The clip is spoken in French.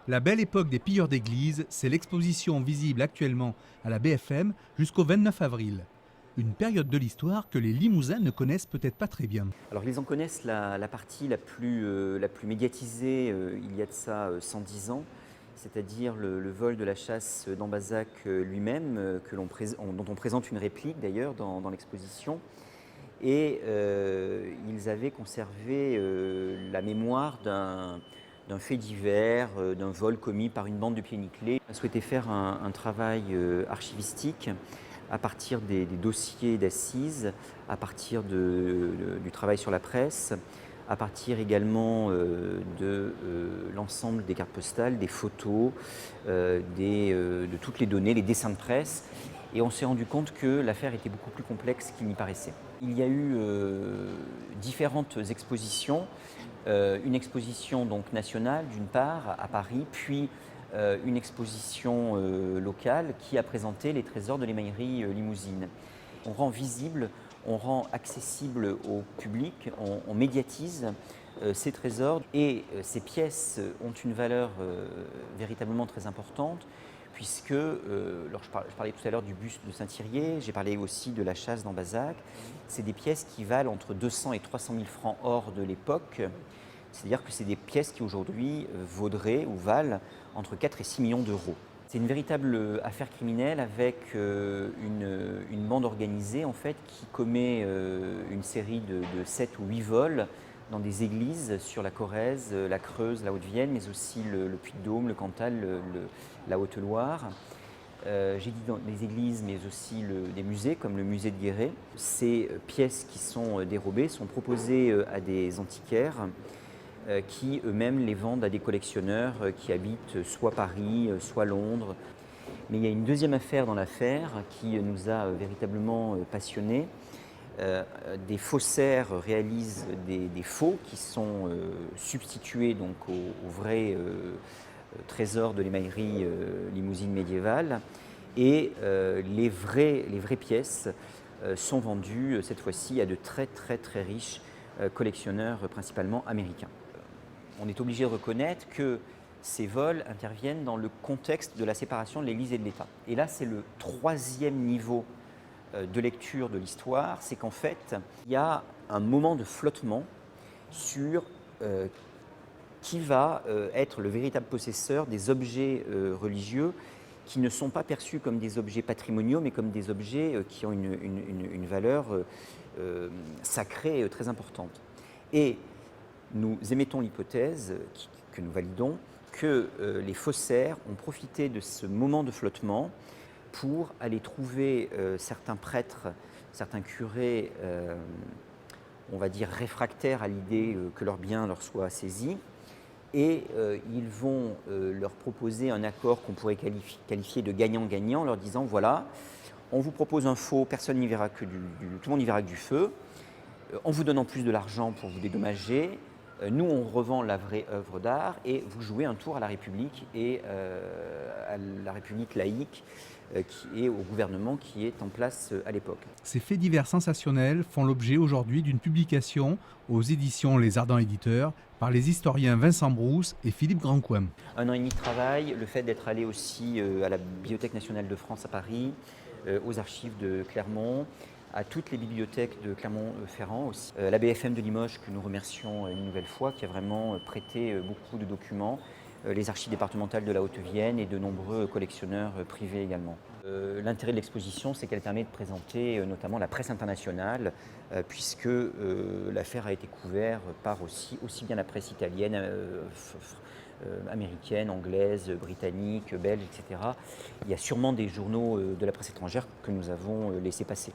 La belle époque des pilleurs d'église, c'est l'exposition visible actuellement à la BFM jusqu'au 29 avril. Une période de l'histoire que les Limousins ne connaissent peut-être pas très bien. Alors ils en connaissent la partie la plus médiatisée il y a de ça 110 ans, c'est-à-dire le vol de la chasse d'Ambazac lui-même, dont on présente une réplique d'ailleurs dans l'exposition. Et ils avaient conservé la mémoire d'un fait divers, d'un vol commis par une bande de pieds nickelés. On a souhaité faire un travail archivistique à partir des dossiers d'assises, à partir du travail sur la presse, à partir également de l'ensemble des cartes postales, des photos, de toutes les données, les dessins de presse. Et on s'est rendu compte que l'affaire était beaucoup plus complexe qu'il n'y paraissait. Il y a eu différentes expositions. Une exposition donc nationale d'une part à Paris, puis une exposition locale qui a présenté les trésors de l'émaillerie limousine. On rend visible, on rend accessible au public, on médiatise ces trésors et ces pièces ont une valeur véritablement très importante puisque, je parlais tout à l'heure du buste de Saint-Thirier, j'ai parlé aussi de la chasse d'Ambazac, c'est des pièces qui valent entre 200 et 300 000 francs or de l'époque, c'est-à-dire que c'est des pièces qui aujourd'hui vaudraient ou valent entre 4 et 6 millions d'euros. C'est une véritable affaire criminelle avec une bande organisée en fait, qui commet une série de 7 ou 8 vols dans des églises sur la Corrèze, la Creuse, la Haute-Vienne, mais aussi le Puy-de-Dôme, le Cantal, la Haute-Loire. J'ai dit dans les églises, mais aussi des musées, comme le musée de Guéret. Ces pièces qui sont dérobées sont proposées à des antiquaires qui eux-mêmes les vendent à des collectionneurs qui habitent soit Paris, soit Londres. Mais il y a une deuxième affaire dans l'affaire qui nous a véritablement passionnés. Des faussaires réalisent des faux qui sont substitués donc aux vrais trésors de l'émaillerie limousine médiévale. Et les vraies pièces sont vendues cette fois-ci à de très riches collectionneurs principalement américains. On est obligé de reconnaître que ces vols interviennent dans le contexte de la séparation de l'Église et de l'État. Et là, c'est le troisième niveau de lecture de l'histoire, c'est qu'en fait, il y a un moment de flottement sur qui va être le véritable possesseur des objets religieux qui ne sont pas perçus comme des objets patrimoniaux, mais comme des objets qui ont une valeur sacrée très importante. Et nous émettons l'hypothèse, que nous validons, que les faussaires ont profité de ce moment de flottement pour aller trouver certains prêtres, certains curés, on va dire réfractaires à l'idée que leur bien leur soit saisi, et ils vont leur proposer un accord qu'on pourrait qualifier de gagnant-gagnant, leur disant voilà, on vous propose un faux, personne n'y verra que tout le monde n'y verra que du feu, en vous donnant plus de l'argent pour vous dédommager. Nous, on revend la vraie œuvre d'art et vous jouez un tour à la République et à la République laïque et au gouvernement qui est en place à l'époque. Ces faits divers sensationnels font l'objet aujourd'hui d'une publication aux éditions Les Ardents Éditeurs par les historiens Vincent Brousse et Philippe Grandcoin. 1 an et demi de travail, le fait d'être allé aussi à la Bibliothèque nationale de France à Paris, aux archives de Clermont, à toutes les bibliothèques de Clermont-Ferrand aussi. La BFM de Limoges, que nous remercions une nouvelle fois, qui a vraiment prêté beaucoup de documents, les archives départementales de la Haute-Vienne et de nombreux collectionneurs privés également. L'intérêt de l'exposition, c'est qu'elle permet de présenter notamment la presse internationale, puisque l'affaire a été couverte par aussi bien la presse italienne, américaine, anglaise, britannique, belge, etc. Il y a sûrement des journaux de la presse étrangère que nous avons laissé passer.